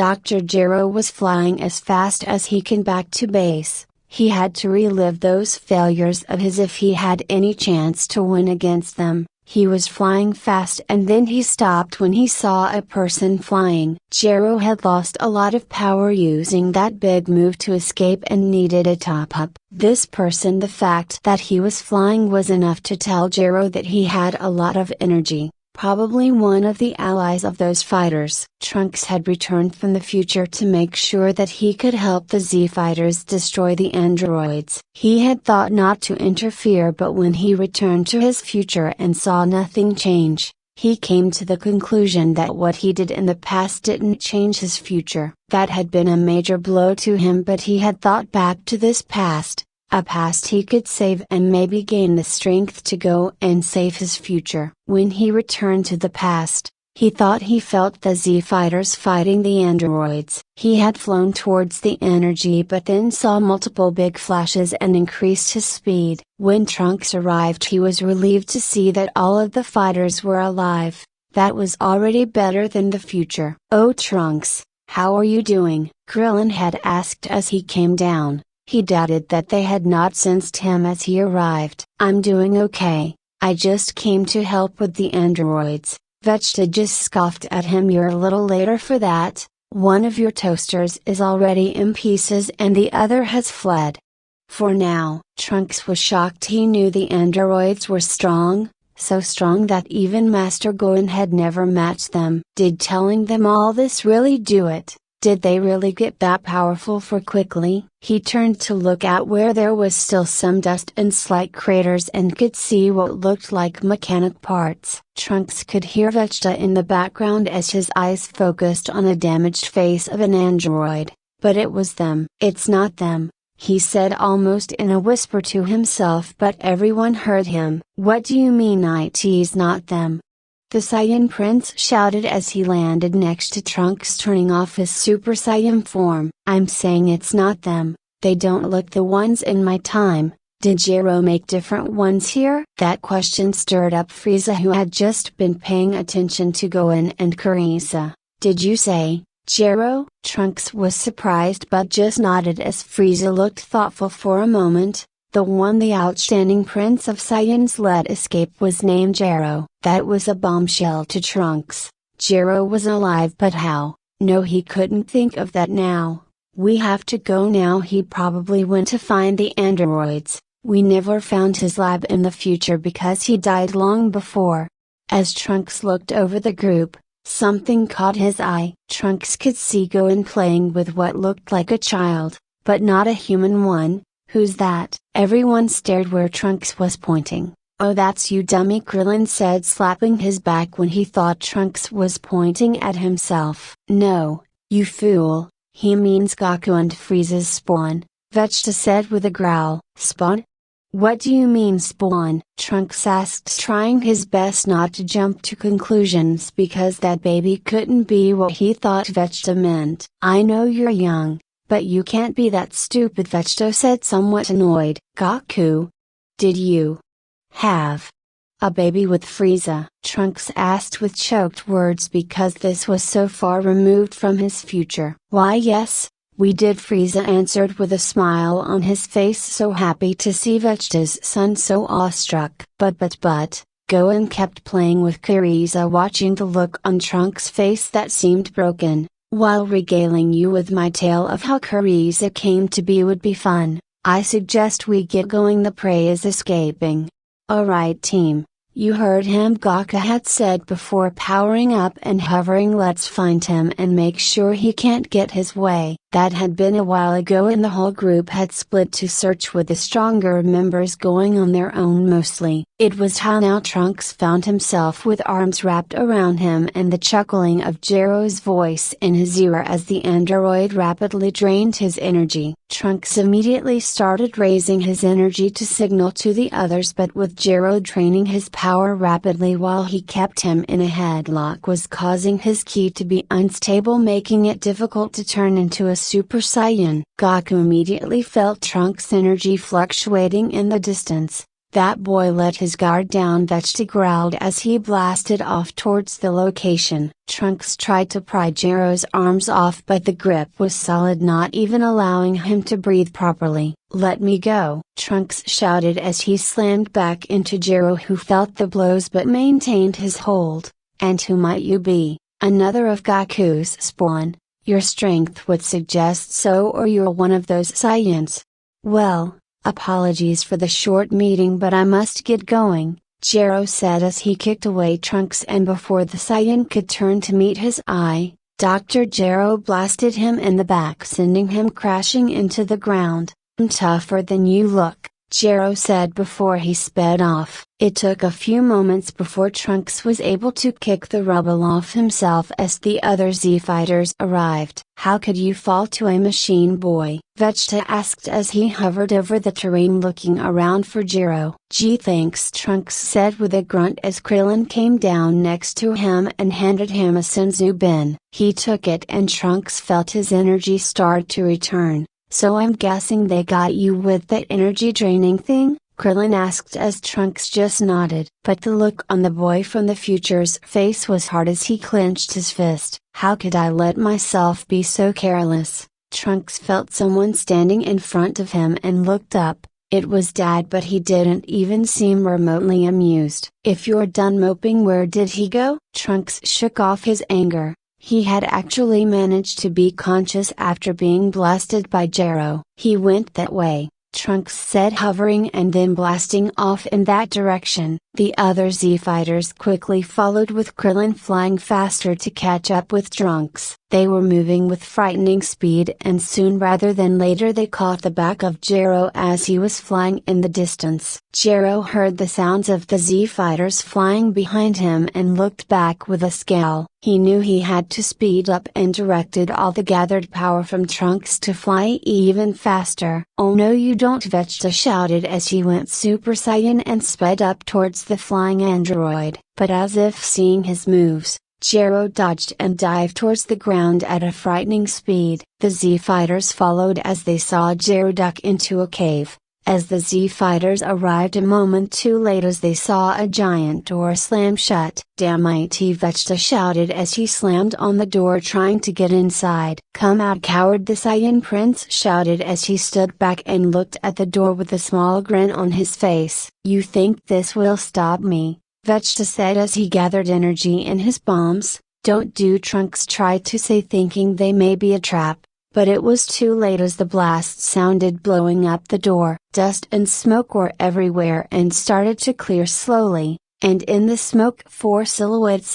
Dr. Gero was flying as fast as he can back to base. He had to relive those failures of his if he had any chance to win against them. He was flying fast and then he stopped when he saw a person flying. Gero had lost a lot of power using that big move to escape and needed a top up. This person, the fact that he was flying was enough to tell Gero that he had a lot of energy. Probably one of the allies of those fighters. Trunks had returned from the future to make sure that he could help the Z fighters destroy the androids. He had thought not to interfere, but when he returned to his future and saw nothing change, he came to the conclusion that what he did in the past didn't change his future. That had been a major blow to him, but he had thought back to this past. A past he could save and maybe gain the strength to go and save his future. When he returned to the past, he thought he felt the Z fighters fighting the androids. He had flown towards the energy but then saw multiple big flashes and increased his speed. When Trunks arrived, he was relieved to see that all of the fighters were alive. That was already better than the future. "Oh Trunks, how are you doing?" Krillin had asked as he came down. He doubted that they had not sensed him as he arrived. "I'm doing okay, I just came to help with the androids." Vegeta just scoffed at him. "You're a little later for that, one of your toasters is already in pieces and the other has fled." For now, Trunks was shocked. He knew the androids were strong, so strong that even Master Gohan had never matched them. Did telling them all this really do it? Did they really get that powerful for quickly? He turned to look at where there was still some dust and slight craters and could see what looked like mechanic parts. Trunks could hear Vegeta in the background as his eyes focused on a damaged face of an android. But it was them. "It's not them," he said almost in a whisper to himself, but everyone heard him. "What do you mean it's not them?" The Saiyan Prince shouted as he landed next to Trunks, turning off his Super Saiyan form. "I'm saying it's not them, they don't look the ones in my time. Did Gero make different ones here?" That question stirred up Frieza, who had just been paying attention to Gohan and Frieza. "Did you say, Gero?" Trunks was surprised but just nodded as Frieza looked thoughtful for a moment. "The one the outstanding Prince of Saiyans let escape was named Gero." That was a bombshell to Trunks. Gero was alive, but how? No, he couldn't think of that now. "We have to go now. He probably went to find the androids. We never found his lab in the future because he died long before." As Trunks looked over the group, something caught his eye. Trunks could see Gohan playing with what looked like a child, but not a human one. "Who's that?" Everyone stared where Trunks was pointing. "Oh, that's you, dummy," Krillin said, slapping his back when he thought Trunks was pointing at himself. "No, you fool, he means Goku and Frieza's spawn," Vegeta said with a growl. "Spawn? What do you mean spawn?" Trunks asked, trying his best not to jump to conclusions because that baby couldn't be what he thought Vegeta meant. "I know you're young, but you can't be that stupid," Vegeta said, somewhat annoyed. "Goku, did you have a baby with Frieza?" Trunks asked with choked words because this was so far removed from his future. "Why yes, we did," Frieza answered with a smile on his face, so happy to see Vegeta's son so awestruck. But Gohan kept playing with Frieza, watching the look on Trunks' face that seemed broken. "While regaling you with my tale of how Frieza came to be would be fun, I suggest we get going. The prey is escaping." "Alright team, you heard him," Goku had said before powering up and hovering. "Let's find him and make sure he can't get his way." That had been a while ago and the whole group had split to search, with the stronger members going on their own mostly. It was how now Trunks found himself with arms wrapped around him and the chuckling of Gero's voice in his ear as the android rapidly drained his energy. Trunks immediately started raising his energy to signal to the others, but with Gero draining his power rapidly while he kept him in a headlock was causing his ki to be unstable, making it difficult to turn into a Super Saiyan. Goku immediately felt Trunks' energy fluctuating in the distance. That boy let his guard down. Vegeta growled as he blasted off towards the location. Trunks tried to pry Jiro's arms off, but the grip was solid, not even allowing him to breathe properly. "Let me go!" Trunks shouted as he slammed back into Jiro, who felt the blows but maintained his hold. "And who might you be? Another of Goku's spawn? Your strength would suggest so, or you're one of those Saiyans." "Well, apologies for the short meeting, but I must get going," Jiro said as he kicked away Trunks, and before the Saiyan could turn to meet his eye, Dr. Jiro blasted him in the back, sending him crashing into the ground. "I'm tougher than you look," Jiro said before he sped off. It took a few moments before Trunks was able to kick the rubble off himself as the other Z-fighters arrived. "How could you fall to a machine, boy?" Vegeta asked as he hovered over the terrain looking around for Jiro. "Gee, thanks," Trunks said with a grunt as Krillin came down next to him and handed him a senzu bin. He took it and Trunks felt his energy start to return. "So I'm guessing they got you with that energy draining thing?" Krillin asked as Trunks just nodded. But the look on the boy from the future's face was hard as he clenched his fist. "How could I let myself be so careless?" Trunks felt someone standing in front of him and looked up. It was Dad, but he didn't even seem remotely amused. "If you're done moping, where did he go?" Trunks shook off his anger. He had actually managed to be conscious after being blasted by Jiro. "He went that way," Trunks said, hovering and then blasting off in that direction. The other Z-fighters quickly followed, with Krillin flying faster to catch up with Trunks. They were moving with frightening speed, and soon rather than later they caught the back of Jiro as he was flying in the distance. Jiro heard the sounds of the Z-fighters flying behind him and looked back with a scowl. He knew he had to speed up and directed all the gathered power from Trunks to fly even faster. "Oh no you don't!" Vegeta shouted as he went Super Saiyan and sped up towards the flying android. But as if seeing his moves, Jiro dodged and dived towards the ground at a frightening speed. The Z-fighters followed as they saw Jiro duck into a cave. As the Z-fighters arrived a moment too late, as they saw a giant door slam shut. "Damn it!" Vegeta shouted as he slammed on the door, trying to get inside. "Come out, coward!" the Saiyan Prince shouted as he stood back and looked at the door with a small grin on his face. "You think this will stop me?" Vegeta said as he gathered energy in his bombs. "Don't do," Trunks tried to say, thinking they may be a trap. But it was too late as the blast sounded blowing up the door. Dust and smoke were everywhere and started to clear slowly, and in the smoke 4 silhouettes